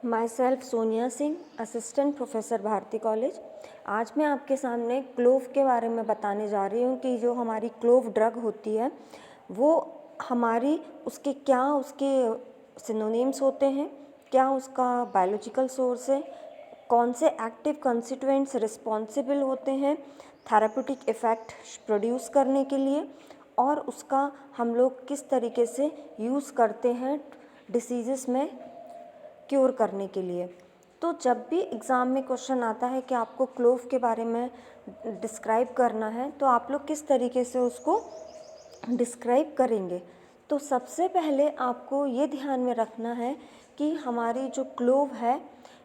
My self Sonia Singh, assistant professor Bharati college. आज मैं आपके सामने क्लोव के बारे में बताने जा रही हूँ कि जो हमारी क्लोव ड्रग होती है वो हमारी उसके सिनोनिम्स होते हैं, क्या उसका बायोलॉजिकल सोर्स है, कौन से एक्टिव कंस्टिट्यूएंट्स रिस्पॉन्सिबल होते हैं थेराप्यूटिक इफ़ेक्ट प्रोड्यूस करने के लिए, और उसका हम लोग किस तरीके से यूज़ करते हैं डिसीज़ेस में क्योर करने के लिए। तो जब भी एग्ज़ाम में क्वेश्चन आता है कि आपको क्लोव के बारे में डिस्क्राइब करना है तो आप लोग किस तरीके से उसको डिस्क्राइब करेंगे। तो सबसे पहले आपको ये ध्यान में रखना है कि हमारी जो क्लोव है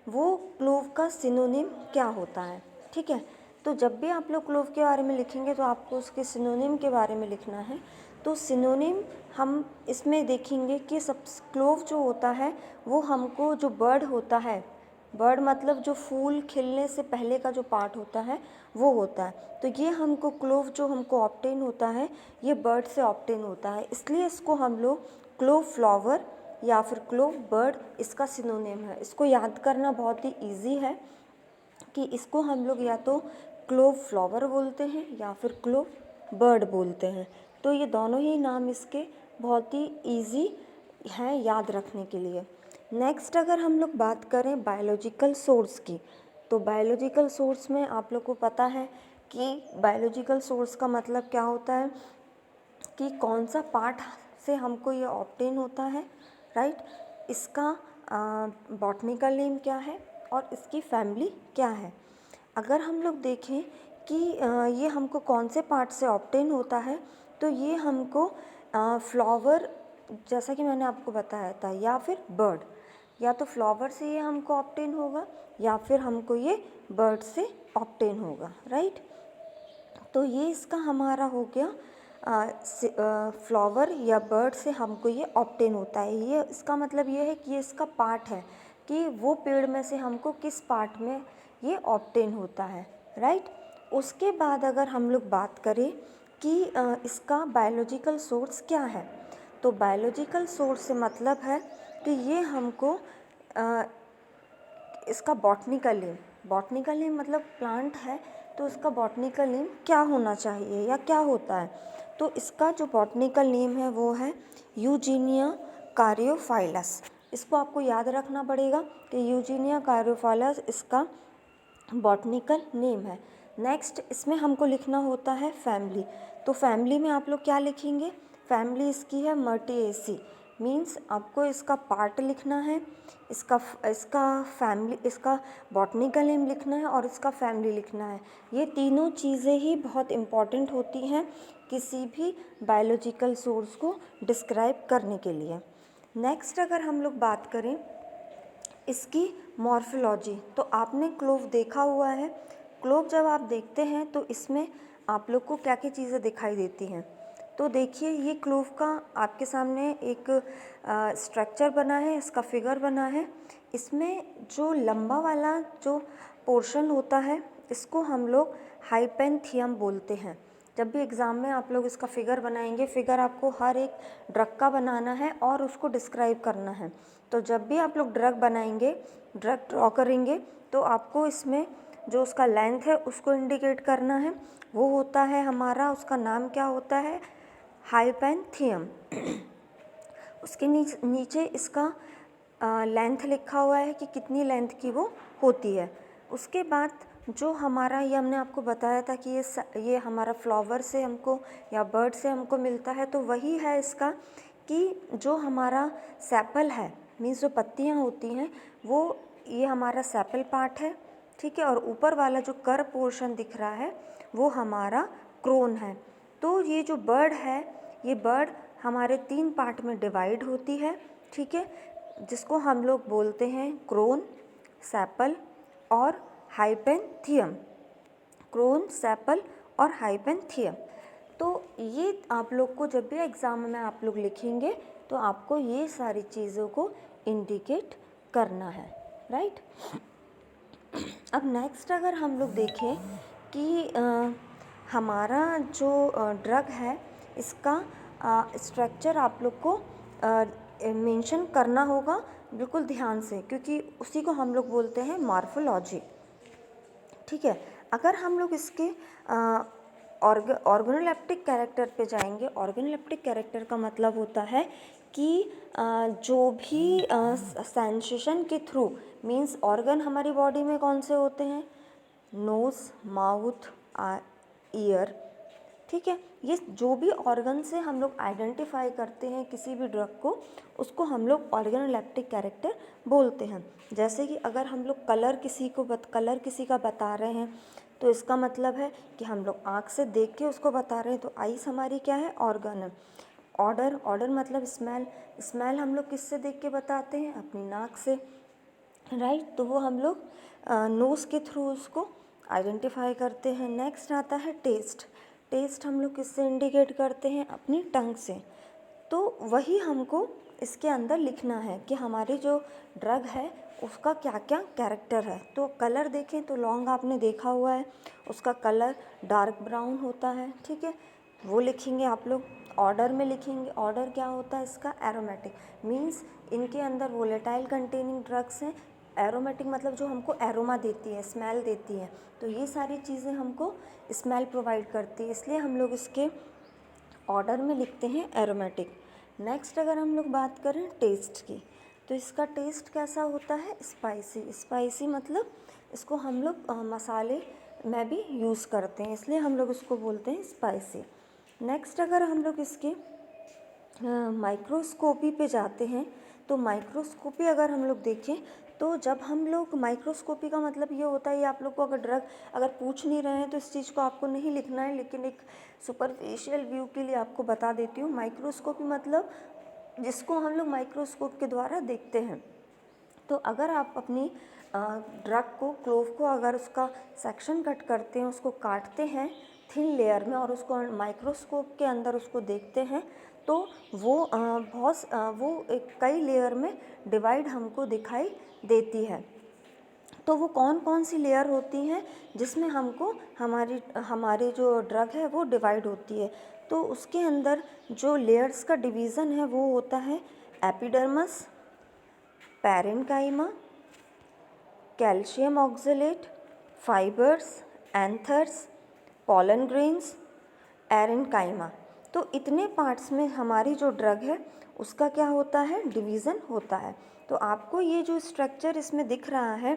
वो क्लोव का सिनोनिम क्या होता है, ठीक है। तो जब भी आप लोग क्लोव के बारे में लिखेंगे तो आपको उसके सिनोनिम के बारे में लिखना है। तो सिनोनिम हम इसमें देखेंगे कि सब क्लोव जो होता है वो हमको जो बर्ड होता है, बर्ड मतलब जो फूल खिलने से पहले का जो पार्ट होता है वो होता है। तो ये हमको क्लोव जो हमको ऑब्टेन होता है ये बर्ड से ऑब्टेन होता है, इसलिए इसको हम लोग क्लोव फ्लावर या फिर क्लोव बर्ड इसका सिनोनिम है। इसको याद करना बहुत ही ईजी है कि इसको हम लोग या तो क्लोव फ्लावर बोलते हैं या फिर क्लोव बर्ड बोलते हैं। तो ये दोनों ही नाम इसके बहुत ही ईजी हैं याद रखने के लिए। नेक्स्ट अगर हम लोग बात करें बायोलॉजिकल सोर्स की, तो बायोलॉजिकल सोर्स में आप लोग को पता है कि बायोलॉजिकल सोर्स का मतलब क्या होता है कि कौन सा पार्ट से हमको ये ऑब्टेन होता है, राइट। इसका बॉटनिकल नेम क्या है और इसकी फैमिली क्या है। अगर हम लोग देखें कि ये हमको कौन से पार्ट से ऑब्टेन होता है तो ये हमको फ्लावर, जैसा कि मैंने आपको बताया था, या फिर बर्ड, या तो फ्लावर से ये हमको ऑब्टेन होगा या फिर हमको ये बर्ड से ऑब्टेन होगा, राइट। तो ये इसका हमारा हो गया फ्लावर या बर्ड से हमको ये ऑब्टेन होता है। ये इसका मतलब ये है कि ये इसका पार्ट है कि वो पेड़ में से हमको किस पार्ट में ये ऑब्टेन होता है, राइट। उसके बाद अगर हम लोग बात करें कि इसका बायोलॉजिकल सोर्स क्या है, तो बायोलॉजिकल सोर्स से मतलब है कि ये हमको इसका बॉटनिकल नेम मतलब प्लांट है तो इसका बॉटनिकल नेम क्या होना चाहिए या क्या होता है। तो इसका जो बॉटनिकल नेम है वो है यूजीनिया कारियोफाइलस। इसको आपको याद रखना पड़ेगा कि यूजीनिया कारियोफाइलस इसका बॉटनिकल नेम है। नेक्स्ट इसमें हमको लिखना होता है फैमिली। तो फैमिली में आप लोग क्या लिखेंगे, फैमिली इसकी है मर्टिएसी, मीन्स आपको इसका पार्ट लिखना है, इसका बॉटनिकल नेम लिखना है और इसका फैमिली लिखना है। ये तीनों चीज़ें ही बहुत इम्पॉर्टेंट होती हैं किसी भी बायोलॉजिकल सोर्स को डिस्क्राइब करने के लिए। नेक्स्ट अगर हम लोग बात करें इसकी मॉर्फोलॉजी, तो आपने क्लोव देखा हुआ है। क्लोव जब आप देखते हैं तो इसमें आप लोग को क्या क्या चीज़ें दिखाई देती हैं। तो देखिए ये क्लोव का आपके सामने एक स्ट्रक्चर बना है, इसका फिगर बना है। इसमें जो लंबा वाला जो पोर्शन होता है इसको हम लोग हाइपेंथियम बोलते हैं। जब भी एग्ज़ाम में आप लोग इसका फिगर बनाएंगे, फिगर आपको हर एक ड्रग का बनाना है और उसको डिस्क्राइब करना है। तो जब भी आप लोग ड्रग बनाएंगे, ड्रग ड्रॉ करेंगे, तो आपको इसमें जो उसका लेंथ है उसको इंडिकेट करना है। वो होता है हमारा, उसका नाम क्या होता है, हाइपेंथियम। उसके नीचे इसका लेंथ लिखा हुआ है कि कितनी लेंथ की वो होती है। उसके बाद जो हमारा, ये हमने आपको बताया था कि ये हमारा फ्लावर से हमको या बर्ड से हमको मिलता है, तो वही है इसका कि जो हमारा सेपल है, मीन्स जो पत्तियाँ होती हैं वो, ये हमारा सेपल पार्ट है, ठीक है। और ऊपर वाला जो कर पोर्शन दिख रहा है वो हमारा क्रोन है। तो ये जो बर्ड है, ये बर्ड हमारे 3 पार्ट में डिवाइड होती है, ठीक है, जिसको हम लोग बोलते हैं क्रोन, सेपल और हाइपेंथियम। क्रोन, सेपल और हाइपेंथियम। तो ये आप लोग को जब भी एग्ज़ाम में आप लोग लिखेंगे तो आपको ये सारी चीज़ों को इंडिकेट करना है, राइट। अब नेक्स्ट अगर हम लोग देखें कि हमारा जो ड्रग है इसका स्ट्रक्चर आप लोग को मेंशन करना होगा बिल्कुल ध्यान से, क्योंकि उसी को हम लोग बोलते हैं मॉर्फोलॉजी। ठीक है, अगर हम लोग इसके ऑर्गेनोलेप्टिक कैरेक्टर पे जाएंगे। ऑर्गेनोलेप्टिक कैरेक्टर का मतलब होता है कि जो भी सेंसेशन के थ्रू, मीन्स ऑर्गन हमारी बॉडी में कौन से होते हैं, नोज़, माउथ, ईयर। ठीक है, ये जो भी ऑर्गन से हम लोग आइडेंटिफाई करते हैं किसी भी ड्रग को, उसको हम लोग ऑर्गेनोलेप्टिक कैरेक्टर बोलते हैं। जैसे कि अगर हम लोग कलर किसी का बता रहे हैं, तो इसका मतलब है कि हम लोग आँख से देख के उसको बता रहे हैं, तो आइस हमारी क्या है, ऑर्गन है। ऑर्डर मतलब स्मेल हम लोग किससे देख के बताते हैं, अपनी नाक से, राइट। तो वो हम लोग नोज़ के थ्रू उसको आइडेंटिफाई करते हैं। नेक्स्ट आता है टेस्ट हम लोग किससे इंडिकेट करते हैं, अपनी टंग से। तो वही हमको इसके अंदर लिखना है कि हमारी जो ड्रग है उसका क्या क्या कैरेक्टर है। तो कलर देखें तो लौंग आपने देखा हुआ है, उसका कलर डार्क ब्राउन होता है। ठीक है, वो लिखेंगे आप लोग। ऑर्डर में लिखेंगे, ऑर्डर क्या होता है इसका, एरोमेटिक, मीन्स इनके अंदर वोलेटाइल कंटेनिंग ड्रग्स हैं। एरोमेटिक मतलब जो हमको एरोमा देती है, स्मेल देती है। तो ये सारी चीज़ें हमको स्मेल प्रोवाइड करती है, इसलिए हम लोग इसके ऑर्डर में लिखते हैं एरोमेटिक। नेक्स्ट अगर हम लोग बात करें टेस्ट की, तो इसका टेस्ट कैसा होता है, स्पाइसी मतलब इसको हम लोग मसाले में भी यूज़ करते हैं, इसलिए हम लोग इसको बोलते हैं स्पाइसी। नेक्स्ट अगर हम लोग इसके माइक्रोस्कोपी पे जाते हैं, तो माइक्रोस्कोपी अगर हम लोग देखें, तो जब हम लोग माइक्रोस्कोपी का मतलब ये होता है, ये आप लोग को अगर ड्रग अगर पूछ नहीं रहे हैं तो इस चीज़ को आपको नहीं लिखना है, लेकिन एक सुपरफिशियल व्यू के लिए आपको बता देती हूँ। माइक्रोस्कोपी मतलब जिसको हम लोग माइक्रोस्कोप के द्वारा देखते हैं। तो अगर आप अपनी ड्रग को, क्लोव को, अगर उसका सेक्शन कट करते हैं, उसको काटते हैं थिन लेयर में और उसको माइक्रोस्कोप के अंदर उसको देखते हैं, तो वो वो एक कई लेयर में डिवाइड हमको दिखाई देती है। तो वो कौन कौन सी लेयर होती हैं जिसमें हमको हमारी जो ड्रग है वो डिवाइड होती है। तो उसके अंदर जो लेयर्स का डिवीज़न है वो होता है epidermis, parenchyma, calcium oxalate, fibres, anthers, pollen grains, एरेन्काइमा। तो इतने पार्ट्स में हमारी जो ड्रग है उसका क्या होता है, डिवीज़न होता है। तो आपको ये जो स्ट्रक्चर इसमें दिख रहा है,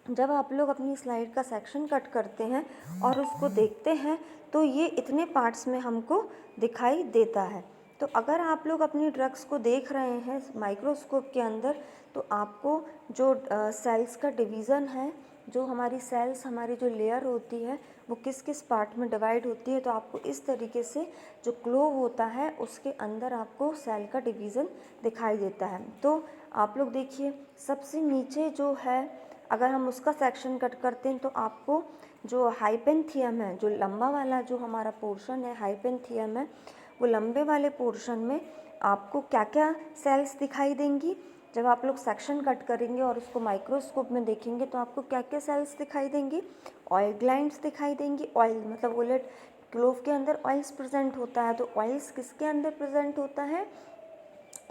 जब आप लोग अपनी स्लाइड का सेक्शन कट करते हैं और उसको देखते हैं, तो ये इतने पार्ट्स में हमको दिखाई देता है। तो अगर आप लोग अपनी ड्रग्स को देख रहे हैं माइक्रोस्कोप के अंदर, तो आपको जो सेल्स का डिवीज़न है, जो हमारी सेल्स, हमारी जो लेयर होती है वो किस किस पार्ट में डिवाइड होती है, तो आपको इस तरीके से जो क्लोव होता है उसके अंदर आपको सेल का डिवीज़न दिखाई देता है। तो आप लोग देखिए, सबसे नीचे जो है, अगर हम उसका सेक्शन कट करते हैं, तो आपको जो हाइपेंथियम है, जो लंबा वाला जो हमारा पोर्शन है हाइपेंथियम है, वो लंबे वाले पोर्शन में आपको क्या क्या सेल्स दिखाई देंगी। जब आप लोग सेक्शन कट करेंगे और उसको माइक्रोस्कोप में देखेंगे, तो आपको क्या क्या सेल्स दिखाई देंगी, ऑयल ग्लैंड्स दिखाई देंगी। ऑयल मतलब वोलेट क्लोव के अंदर ऑयल्स प्रेजेंट होता है, तो ऑयल्स किसके अंदर प्रेजेंट होता है,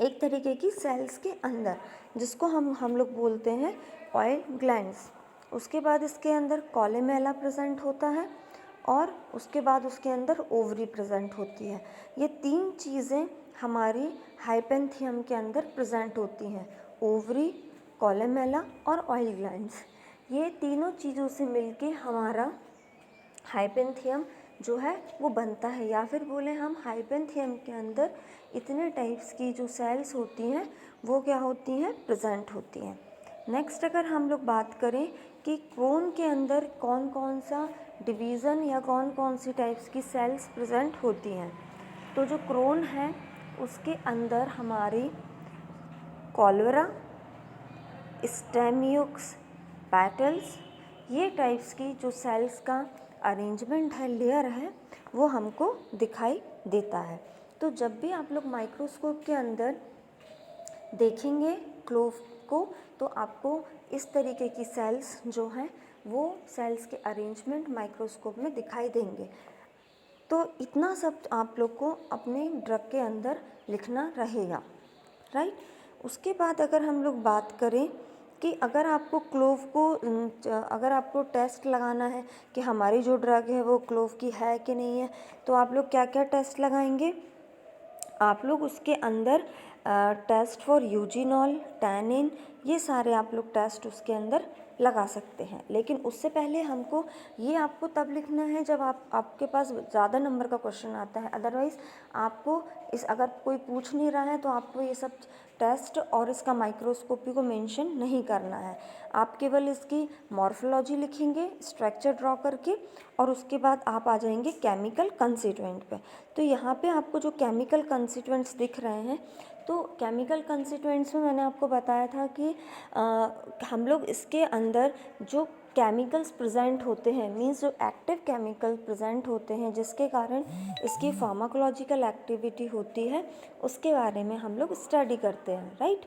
एक तरीके की सेल्स के अंदर, जिसको हम लोग बोलते हैं ऑयल ग्लैंड्स। उसके बाद इसके अंदर कॉलेमेला प्रेजेंट होता है और उसके बाद उसके अंदर ओवरी प्रेजेंट होती है। ये तीन चीज़ें हमारी हाइपेंथियम के अंदर प्रेजेंट होती हैं, ओवरी, कॉलेमेला और ऑयल ग्लैंड्स। ये तीनों चीज़ों से मिलके हमारा हाइपेंथियम जो है वो बनता है, या फिर बोले हम हाइपेंथियम के अंदर इतने टाइप्स की जो सेल्स होती हैं वो क्या होती हैं, प्रेजेंट होती हैं। नेक्स्ट अगर हम लोग बात करें कि क्रोन के अंदर कौन कौन सा डिवीज़न या कौन कौन सी टाइप्स की सेल्स प्रेजेंट होती हैं, तो जो क्रोन है उसके अंदर हमारी कॉलरा, स्टेमियोक्स, पैटल्स, ये टाइप्स की जो सेल्स का अरेंजमेंट है, लेयर है, वो हमको दिखाई देता है। तो जब भी आप लोग माइक्रोस्कोप के अंदर देखेंगे क्लोव को, तो आपको इस तरीके की सेल्स जो हैं वो सेल्स के अरेंजमेंट माइक्रोस्कोप में दिखाई देंगे। तो इतना सब आप लोग को अपने ड्रग के अंदर लिखना रहेगा, राइट। उसके बाद अगर हम लोग बात करें कि अगर आपको क्लोव को अगर आपको टेस्ट लगाना है कि हमारी जो ड्रग है वो क्लोव की है कि नहीं है, तो आप लोग क्या क्या टेस्ट लगाएंगे। आप लोग उसके अंदर टेस्ट फॉर यूजिनॉल, टैनिन, ये सारे आप लोग टेस्ट उसके अंदर लगा सकते हैं। लेकिन उससे पहले हमको ये आपको तब लिखना है जब आपके पास ज़्यादा नंबर का क्वेश्चन आता है। अदरवाइज़ आपको अगर कोई पूछ नहीं रहा है तो आपको ये सब टेस्ट और इसका माइक्रोस्कोपी को मेंशन नहीं करना है। आप केवल इसकी मॉर्फोलॉजी लिखेंगे स्ट्रक्चर ड्रॉ करके, और उसके बाद आप आ जाएंगे केमिकल कंस्टिट्यूएंट पे। तो यहाँ पे आपको जो केमिकल कंस्टिट्यूएंट्स दिख रहे हैं, तो केमिकल कंस्टिट्यूएंट्स में मैंने आपको बताया था कि हम लोग इसके अंदर जो केमिकल्स प्रेजेंट होते हैं, मींस जो एक्टिव केमिकल प्रेजेंट होते हैं जिसके कारण इसकी फार्माकोलॉजिकल एक्टिविटी होती है, उसके बारे में हम लोग स्टडी करते हैं, राइट।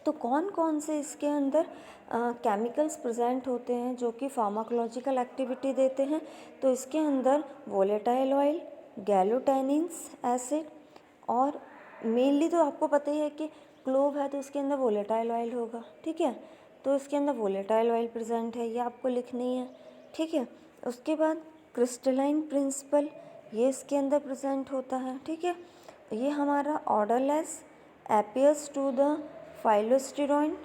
तो कौन कौन से इसके अंदर केमिकल्स प्रेजेंट होते हैं जो कि फार्माकोलॉजिकल एक्टिविटी देते हैं। तो इसके अंदर वोलेटाइल ऑयल, गैलोटेनिन्स एसिड, और मेनली तो आपको पता ही है कि क्लोव है तो इसके अंदर वोलेटाइल ऑयल होगा, ठीक है। तो इसके अंदर वोलेटाइल ऑयल प्रेजेंट है, ये आपको लिखनी है, ठीक है। उसके बाद क्रिस्टलाइन प्रिंसिपल, ये इसके अंदर प्रेजेंट होता है, ठीक है। ये हमारा ऑर्डरलेस appears टू द फाइलोस्टेरॉइन,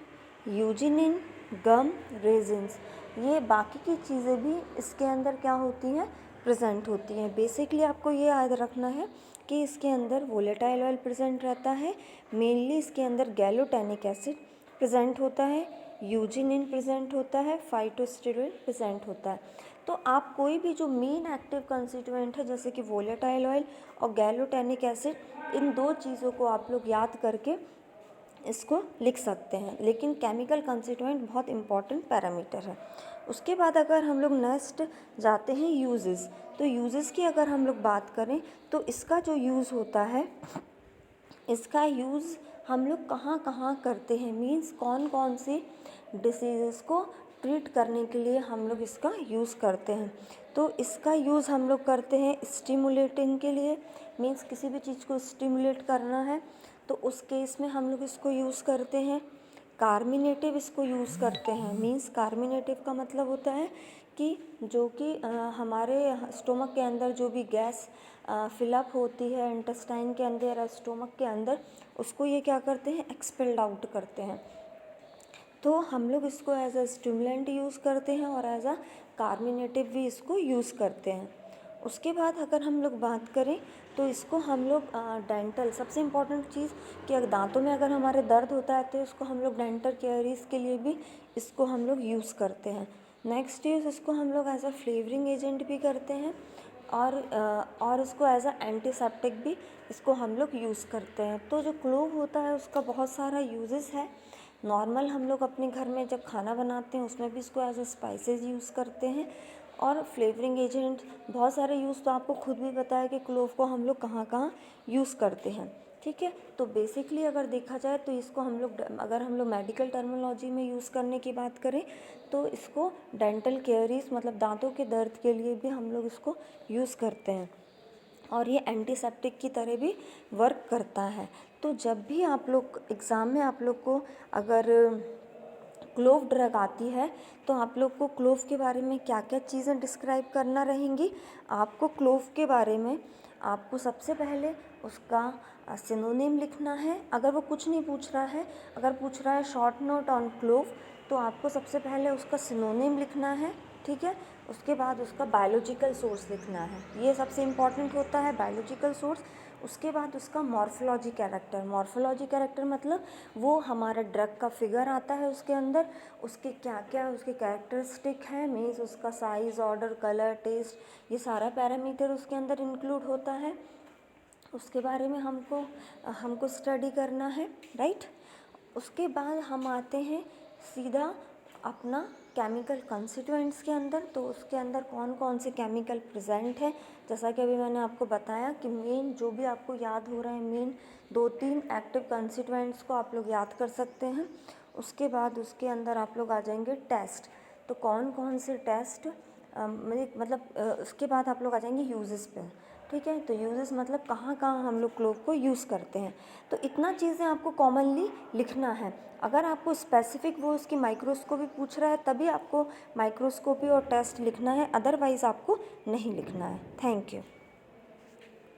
यूजिनिन, गम, रेजिन्स, ये बाकी की चीज़ें भी इसके अंदर क्या होती हैं, प्रेजेंट होती हैं। बेसिकली आपको ये याद रखना है कि इसके अंदर वोलेटाइल ऑयल प्रेजेंट रहता है, मेनली इसके अंदर गैलोटेनिक एसिड प्रेजेंट होता है, यूजिनिन प्रेजेंट होता है, फाइटोस्टेरॉल प्रेजेंट होता है। तो आप कोई भी जो मेन एक्टिव कंस्टिट्यूएंट है जैसे कि वोलेटाइल ऑयल और गैलोटेनिक एसिड, इन दो चीज़ों को आप लोग याद करके इसको लिख सकते हैं। लेकिन केमिकल कंस्टिट्यूएंट बहुत इम्पॉर्टेंट पैरामीटर है। उसके बाद अगर हम लोग नेक्स्ट जाते हैं यूजेस, तो यूजेस की अगर हम लोग बात करें तो इसका जो यूज़ होता है, इसका यूज़ हम लोग कहाँ कहाँ करते हैं, मींस कौन कौन सी डिसीज़ेस को ट्रीट करने के लिए हम लोग इसका यूज़ करते हैं। तो इसका यूज़ हम लोग करते हैं स्टिमुलेटिंग के लिए, मींस किसी भी चीज़ को स्टिमुलेट करना है तो उस केस में हम लोग इसको यूज़ करते हैं। कार्मिनेटिव इसको यूज़ करते हैं, मींस कार्मिनेटिव का मतलब होता है कि जो कि हमारे स्टोमक के अंदर जो भी गैस फिलअप होती है इंटेस्टाइन के अंदर या स्टोमक के अंदर, उसको ये क्या करते हैं, एक्सपेल्ड आउट करते हैं। तो हम लोग इसको एज अ स्टिमुलेंट यूज़ करते हैं और एज अ कार्मिनेटिव भी इसको यूज़ करते हैं। उसके बाद अगर हम लोग बात करें तो इसको हम लोग डेंटल, सबसे इम्पॉर्टेंट चीज़ कि अगर दांतों में अगर हमारे दर्द होता है तो इसको हम लोग डेंटल कैरीज के लिए भी इसको हम लोग यूज़ करते हैं। नेक्स्ट यूज़ इसको हम लोग एज अ फ्लेवरिंग एजेंट भी करते हैं, और इसको एज अ एंटीसेप्टिक भी इसको हम लोग यूज़ करते हैं। तो जो क्लोव होता है उसका बहुत सारा यूजेस है। नॉर्मल हम लोग अपने घर में जब खाना बनाते हैं उसमें भी इसको एज अ स्पाइसेस यूज़ करते हैं, और फ्लेवरिंग एजेंट बहुत सारे यूज़ तो आपको खुद भी पता है कि क्लोव को हम लोग कहाँ कहाँ यूज़ करते हैं, ठीक है। तो बेसिकली अगर देखा जाए तो इसको हम लोग अगर हम लोग मेडिकल टर्मिनोलॉजी में यूज़ करने की बात करें तो इसको डेंटल केयरीज मतलब दांतों के दर्द के लिए भी हम लोग इसको यूज़ करते हैं, और ये एंटीसेप्टिक की तरह भी वर्क करता है। तो जब भी आप लोग एग्ज़ाम में आप लोग को अगर क्लोव ड्रग आती है तो आप लोग को क्लोव के बारे में क्या क्या चीज़ें डिस्क्राइब करना रहेंगी। आपको क्लोव के बारे में आपको सबसे पहले उसका सिनोनिम लिखना है। अगर वो कुछ नहीं पूछ रहा है, अगर पूछ रहा है शॉर्ट नोट ऑन क्लोव, तो आपको सबसे पहले उसका सिनोनिम लिखना है, ठीक है। उसके बाद उसका बायोलॉजिकल सोर्स लिखना है, ये सबसे इम्पॉर्टेंट होता है बायोलॉजिकल सोर्स। उसके बाद उसका मॉर्फोलॉजी कैरेक्टर, मॉर्फोलॉजी कैरेक्टर मतलब वो हमारा ड्रग का फिगर आता है उसके अंदर, उसके क्या क्या उसके कैरेक्टरिस्टिक हैं, मीन्स उसका साइज़, ऑर्डर, कलर, टेस्ट, ये सारा पैरामीटर उसके अंदर इंक्लूड होता है। उसके बारे में हमको स्टडी करना है, राइट। उसके बाद हम आते हैं सीधा अपना केमिकल कंस्टिट्यूएंट्स के अंदर। तो उसके अंदर कौन कौन से केमिकल प्रेजेंट है, जैसा कि अभी मैंने आपको बताया कि मेन जो भी आपको याद हो रहा है, मेन 2-3 एक्टिव कंस्टिट्यूएंट्स को आप लोग याद कर सकते हैं। उसके बाद उसके अंदर आप लोग आ जाएंगे टेस्ट, तो कौन कौन से टेस्ट उसके बाद आप लोग आ जाएंगे यूजेस पे। ठीक है। तो यूजेस मतलब कहाँ कहाँ हम लोग क्लोव को यूज़ करते हैं। तो इतना चीज़ें आपको कॉमनली लिखना है। अगर आपको स्पेसिफिक वो उसकी माइक्रोस्कोपी पूछ रहा है तभी आपको माइक्रोस्कोपी और टेस्ट लिखना है, अदरवाइज़ आपको नहीं लिखना है। Thank you.